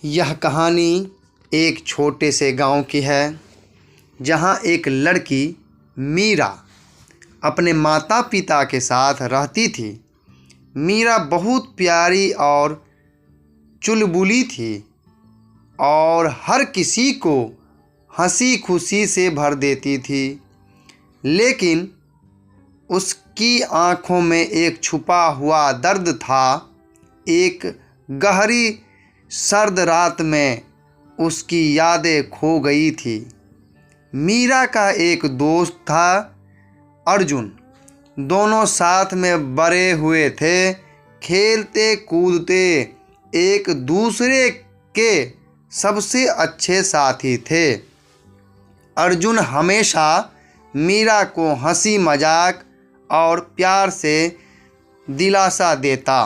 यह कहानी एक छोटे से गांव की है जहां एक लड़की मीरा अपने माता पिता के साथ रहती थी। मीरा बहुत प्यारी और चुलबुली थी और हर किसी को हंसी खुशी से भर देती थी, लेकिन उसकी आँखों में एक छुपा हुआ दर्द था। एक गहरी सर्द रात में उसकी यादें खो गई थी। मीरा का एक दोस्त था, अर्जुन। दोनों साथ में बड़े हुए थे, खेलते कूदते एक दूसरे के सबसे अच्छे साथी थे। अर्जुन हमेशा मीरा को हंसी मजाक और प्यार से दिलासा देता,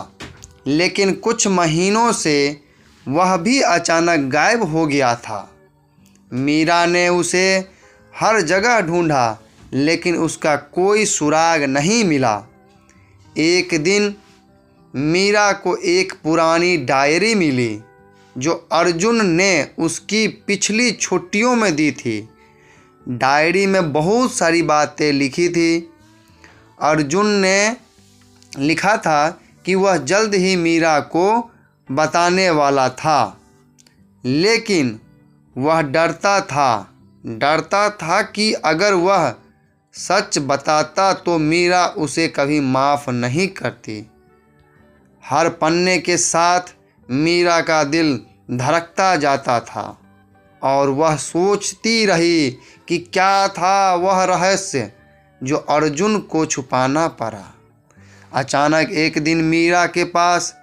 लेकिन कुछ महीनों से वह भी अचानक गायब हो गया था। मीरा ने उसे हर जगह ढूंढा, लेकिन उसका कोई सुराग नहीं मिला। एक दिन मीरा को एक पुरानी डायरी मिली जो अर्जुन ने उसकी पिछली छुट्टियों में दी थी। डायरी में बहुत सारी बातें लिखी थी। अर्जुन ने लिखा था कि वह जल्द ही मीरा को बताने वाला था, लेकिन वह डरता था कि अगर वह सच बताता तो मीरा उसे कभी माफ़ नहीं करती। हर पन्ने के साथ मीरा का दिल धड़कता जाता था और वह सोचती रही कि क्या था वह रहस्य जो अर्जुन को छुपाना पड़ा। अचानक एक दिन मीरा के पास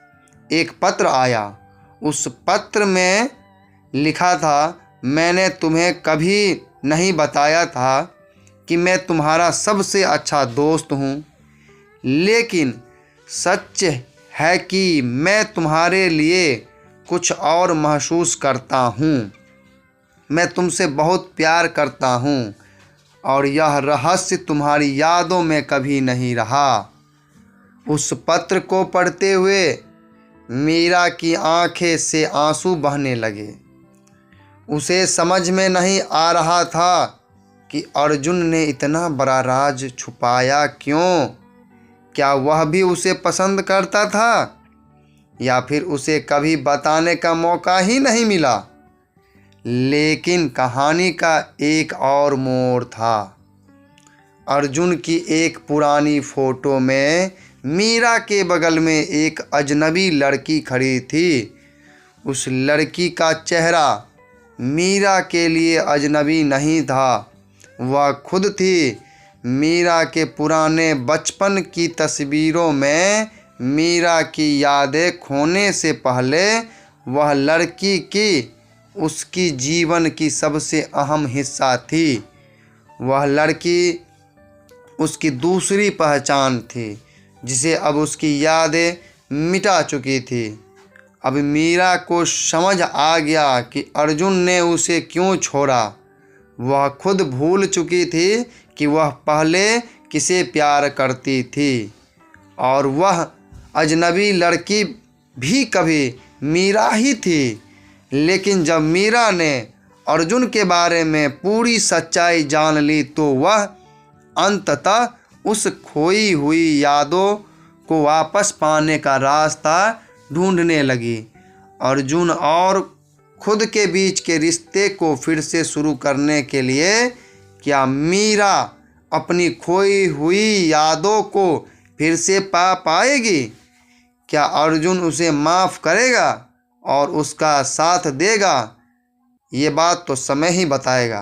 एक पत्र आया। उस पत्र में लिखा था, मैंने तुम्हें कभी नहीं बताया था कि मैं तुम्हारा सबसे अच्छा दोस्त हूँ, लेकिन सच है कि मैं तुम्हारे लिए कुछ और महसूस करता हूँ। मैं तुमसे बहुत प्यार करता हूँ और यह रहस्य तुम्हारी यादों में कभी नहीं रहा। उस पत्र को पढ़ते हुए मीरा की आंखें से आंसू बहने लगे। उसे समझ में नहीं आ रहा था कि अर्जुन ने इतना बड़ा राज छुपाया क्यों। क्या वह भी उसे पसंद करता था या फिर उसे कभी बताने का मौका ही नहीं मिला। लेकिन कहानी का एक और मोड़ था। अर्जुन की एक पुरानी फोटो में मीरा के बगल में एक अजनबी लड़की खड़ी थी। उस लड़की का चेहरा मीरा के लिए अजनबी नहीं था, वह खुद थी। मीरा के पुराने बचपन की तस्वीरों में मीरा की यादें खोने से पहले वह लड़की की उसकी जीवन की सबसे अहम हिस्सा थी। वह लड़की उसकी दूसरी पहचान थी, जिसे अब उसकी यादें मिटा चुकी थी। अब मीरा को समझ आ गया कि अर्जुन ने उसे क्यों छोड़ा। वह खुद भूल चुकी थी कि वह पहले किसे प्यार करती थी, और वह अजनबी लड़की भी कभी मीरा ही थी। लेकिन जब मीरा ने अर्जुन के बारे में पूरी सच्चाई जान ली तो वह अंततः उस खोई हुई यादों को वापस पाने का रास्ता ढूंढने लगी। अर्जुन और खुद के बीच के रिश्ते को फिर से शुरू करने के लिए क्या मीरा अपनी खोई हुई यादों को फिर से पा पाएगी? क्या अर्जुन उसे माफ़ करेगा और उसका साथ देगा? ये बात तो समय ही बताएगा।